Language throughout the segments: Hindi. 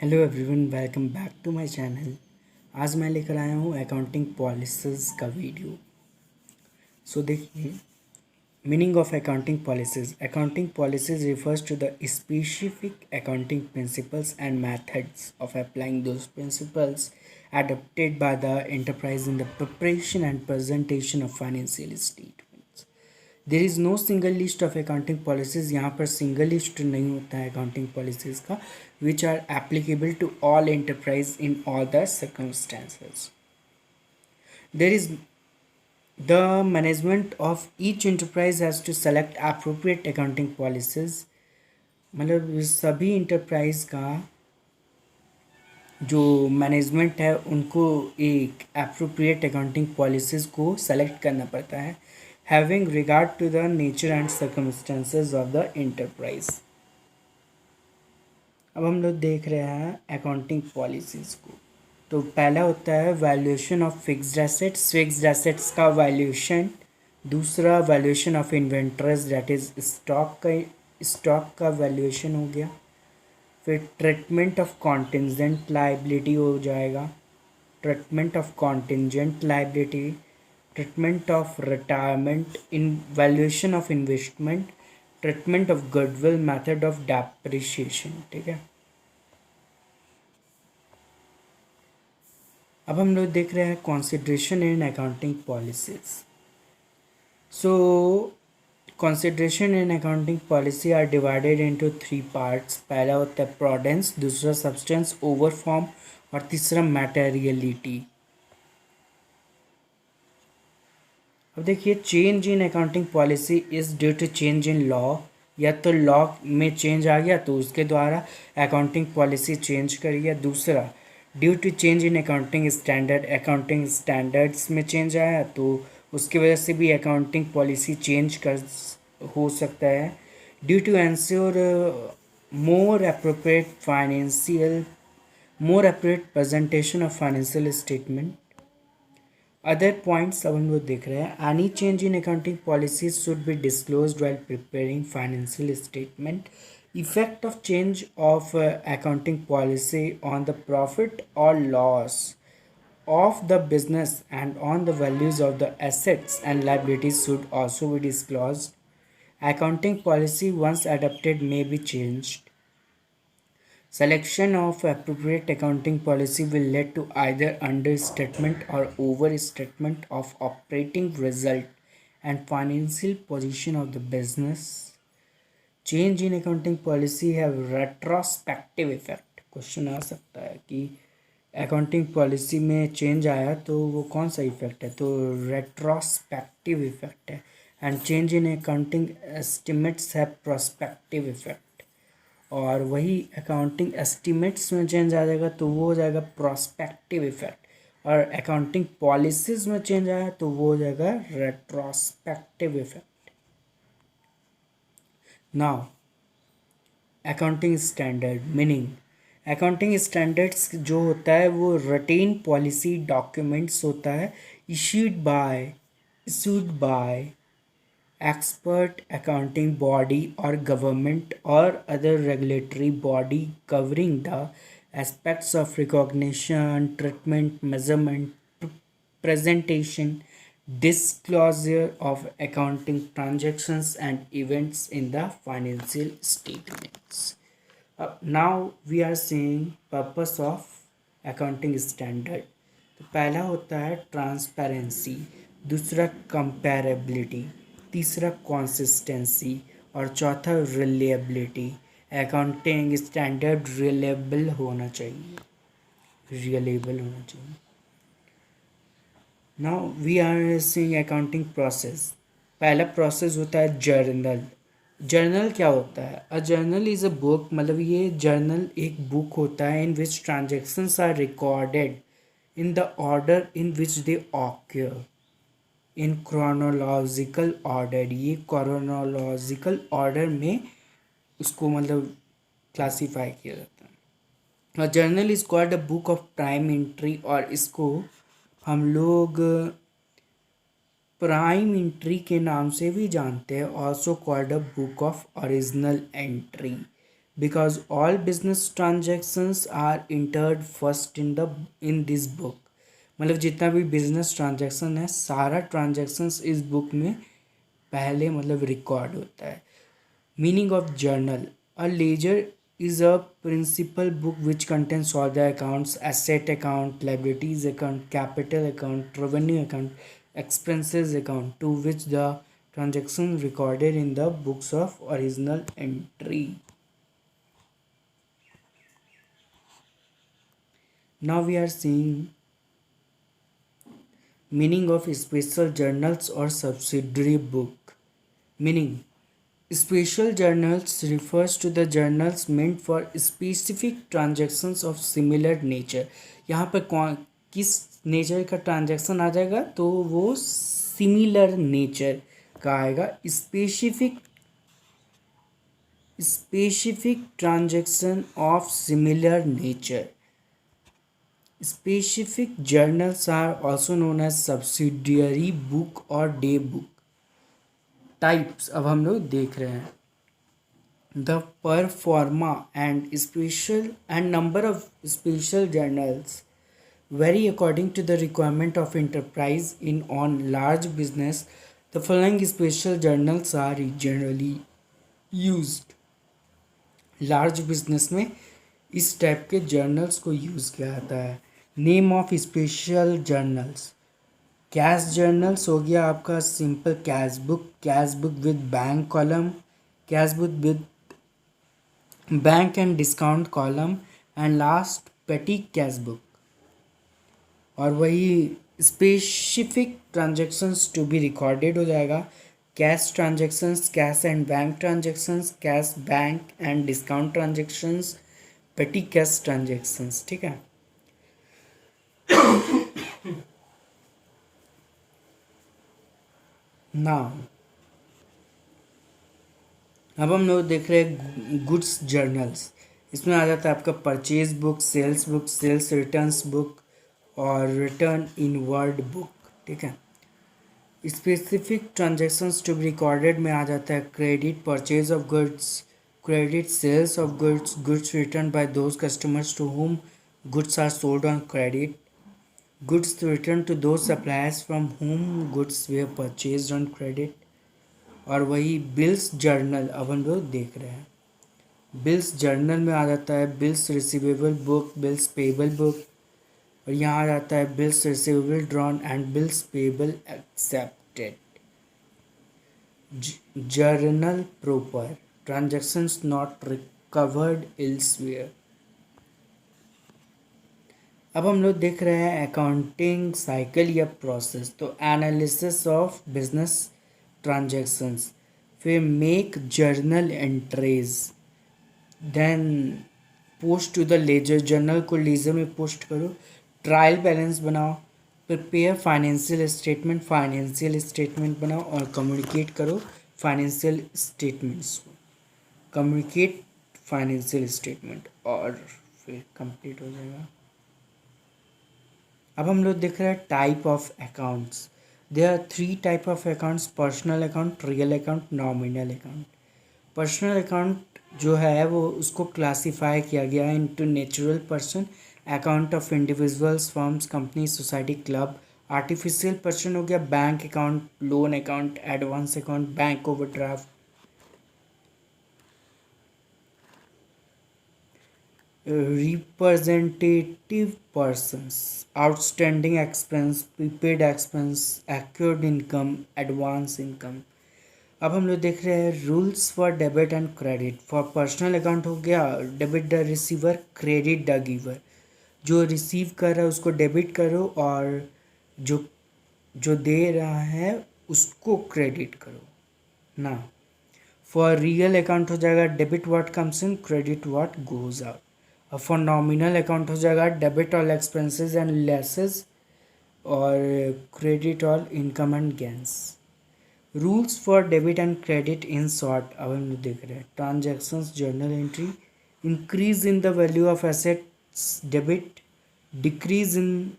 Hello everyone, welcome back to my channel. आज मैं लेकर आया हूँ अकाउंटिंग पॉलिसीज़ का वीडियो। सो देखिए, meaning of accounting policies. Accounting policies refers to the specific accounting principles and methods of applying those principles adopted by the enterprise in the preparation and presentation of financial statements. There is no single list of accounting policies. यहाँ पर सिंगल लिस्ट नहीं होता है अकाउंटिंग पॉलिसीज़ का, which are applicable to all enterprise in all the circumstances. There is the management of each enterprise has to select appropriate accounting policies. मतलब सभी इंटरप्राइज का जो मैनेजमेंट है उनको एक अप्रोप्रिएट अकाउंटिंग पॉलिसीज़ को सेलेक्ट करना पड़ता है, having regard to the nature and circumstances of the enterprise. अब हम लोग देख रहे हैं अकाउंटिंग पॉलिसीज़ को। तो पहला होता है valuation of fixed assets. Fixed assets का वैल्यूएशन। दूसरा valuation of inventories, that is stock का वैल्यूएशन हो गया। फिर ट्रीटमेंट ऑफ कॉन्टिजेंट लाइबिलिटी हो जाएगा, treatment of contingent liability, treatment of retirement, in valuation of investment, treatment of goodwill, method of depreciation. ठीक है, अब हम लोग देख रहे हैं consideration in accounting policies. So consideration in accounting policy are divided into 3 parts. पहला होता है प्रूडेंस, दूसरा सब्सटेंस ओवर फॉर्म और तीसरा मैटेरियलिटी। अब देखिए, change in accounting policy is due to change in law. या तो लॉ में चेंज आ गया तो उसके द्वारा अकाउंटिंग पॉलिसी चेंज करी, या दूसरा due to change in accounting standard, accounting standards में चेंज आया तो उसकी वजह से भी अकाउंटिंग पॉलिसी चेंज कर हो सकता है। Due to ensure more appropriate presentation of financial statement. Other points अब हम लोग देख रहे हैं। Any change in accounting policies should be disclosed while preparing financial statement. Effect of change of accounting policy on the profit और loss of the business and on the values of the assets and liabilities should also be disclosed. Accounting policy once adopted may be changed. Selection of appropriate accounting policy will lead to either understatement or overstatement of operating result and financial position of the business. Change in accounting policy have retrospective effect. Question आ सकता है कि अकाउंटिंग पॉलिसी में चेंज आया तो वो कौन सा इफेक्ट है, तो रेट्रोस्पेक्टिव इफेक्ट है। And change in accounting estimates है प्रोस्पेक्टिव इफेक्ट। और वही अकाउंटिंग एस्टिमेट्स में चेंज आ जाएगा तो वो हो जाएगा प्रोस्पेक्टिव इफेक्ट, और अकाउंटिंग पॉलिसीज में चेंज आया तो वो हो जाएगा retrospective effect. Now accounting standard meaning. Accounting standards जो होता है वो रूटीन पॉलिसी डॉक्यूमेंट्स होता है issued by expert accounting body और गवर्नमेंट और other regulatory body covering the aspects of recognition, treatment, measurement, presentation, disclosure of accounting transactions and events in the financial statements. Now we are seeing purpose of accounting standard. तो पहला होता है ट्रांसपेरेंसी, दूसरा कंपेरेबिलिटी, तीसरा कंसिस्टेंसी और चौथा रिलायबिलिटी। अकाउंटिंग स्टैंडर्ड रिलायबल होना चाहिए। Now we are seeing accounting process. पहला प्रोसेस होता है जर्नल। जर्नल क्या होता है? A journal is a book, मतलब ये जर्नल एक बुक होता है in which transactions are recorded in the order in which they occur in chronological order. ये क्रोनोलॉजिकल ऑर्डर में उसको मतलब क्लासीफाई किया जाता है। Journal is called a book of prime entry, और इसको हम लोग प्राइम एंट्री के नाम से भी जानते हैं, also called a book of original entry. because all business transactions are entered first in this book. मतलब जितना भी बिजनेस ट्रांजैक्शन है सारा ट्रांजैक्शंस इस बुक में पहले मतलब रिकॉर्ड होता है. Meaning of journal. A ledger is a principal book which contains all the accounts: asset account, liabilities account, capital account, revenue account, expenses account, to which the transactions recorded in the books of original entry. Now we are seeing meaning of special journals or subsidiary book. Meaning, special journals refers to the journals meant for specific transactions of similar nature. यहाँ पर किस नेचर का ट्रांजैक्शन आ जाएगा तो वो सिमिलर नेचर का आएगा. Specific transaction of similar nature. Specific journals are also known as subsidiary book और day book. टाइप्स अब हम लोग देख रहे हैं. The per forma and special and number of special journals vary according to the requirement of enterprise. In on large business, the following special journals are generally used. Large business में इस टाइप के जर्नल्स को यूज़ किया जाता है. Name of special journals. Cash journals हो गया आपका simple cash book with bank column, cash book with bank and discount column, and last petty cash book. और वही specific transactions to be recorded हो जाएगा. Cash transactions, cash and bank transactions, cash bank and discount transactions, petty cash transactions. ठीक है. नाउ अब हम लोग देख रहे हैं गुड्स जर्नल्स. इसमें आ जाता है आपका purchase book, sales returns book और रिटर्न इनवर्ड बुक. ठीक है. Specific transactions to be recorded में आ जाता है credit purchase of goods, credit sales of goods, goods return by those customers to whom goods are sold on credit, goods returned to those suppliers from whom goods were purchased on credit. और वही बिल्स जर्नल अब हम लोग देख रहे हैं. बिल्स जर्नल में आ जाता है bills receivable book, bills payable book, और यहाँ आ जाता है bills receivable drawn and bills payable accepted. Journal proper transactions not recorded elsewhere. अब हम लोग देख रहे हैं अकाउंटिंग साइकिल या प्रोसेस. तो एनालिसिस ऑफ बिजनेस ट्रांजैक्शंस, फिर make journal entries, then post to the ledger, journal को लेजर में पोस्ट करो, ट्रायल बैलेंस बनाओ, प्रिपेयर फाइनेंशियल स्टेटमेंट बनाओ और कम्युनिकेट करो फाइनेंशियल स्टेटमेंट्स को. कम्युनिकेट फाइनेंशियल स्टेटमेंट और फिर कंप्लीट हो जाएगा. अब हम लोग देख रहे हैं type of accounts. There are 3 type of accounts: personal account, real account, nominal account. Personal account जो है वो उसको क्लासीफाई किया गया है into natural person, account of individuals, firms, company, society, club. Artificial person हो गया bank account, loan account, advance account, bank overdraft. Representative persons, outstanding expense, prepaid expense, accrued income, advance income. अब हम लोग देख रहे हैं rules for debit and credit. For personal account हो गया debit the receiver, credit the giver. जो रिसीव कर रहा है उसको डेबिट करो और जो जो दे रहा है उसको क्रेडिट करो ना. फॉर रियल अकाउंट हो जाएगा debit what comes in, credit what goes out. और फॉर नॉमिनल अकाउंट हो जाएगा debit all expenses and losses और credit all income and gains. Rules for debit and credit in short अब हम लोग देख रहे हैं. Transactions journal entry, increase in the value of assets debit, decrease in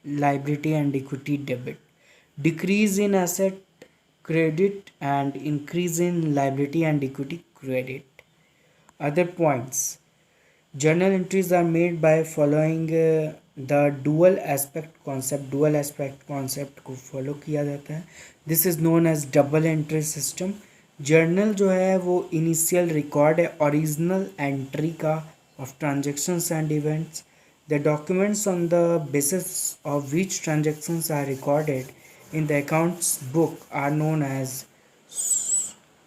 liability and equity debit, decrease in asset credit and increase in liability and equity credit. Other points: journal entries are made by following the dual aspect concept को फॉलो किया जाता है. This is known as double entry system. Journal जो है वो इनिशियल रिकॉर्ड है ओरिजिनल एंट्री का of transactions and events. The documents on the basis of which transactions are recorded in the accounts book are known as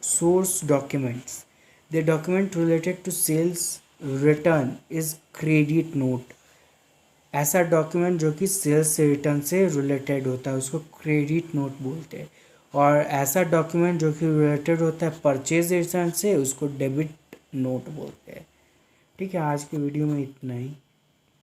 source documents. The document related to sales return is credit note. ऐसा डॉक्यूमेंट जो कि सेल्स से रिटर्न से रिलेटेड होता है उसको क्रेडिट नोट बोलते हैं. और ऐसा डॉक्यूमेंट जो कि रिलेटेड होता है परचेज रिटर्न से उसको डेबिट नोट बोलते हैं. ठीक है, आज की वीडियो में इतना ही.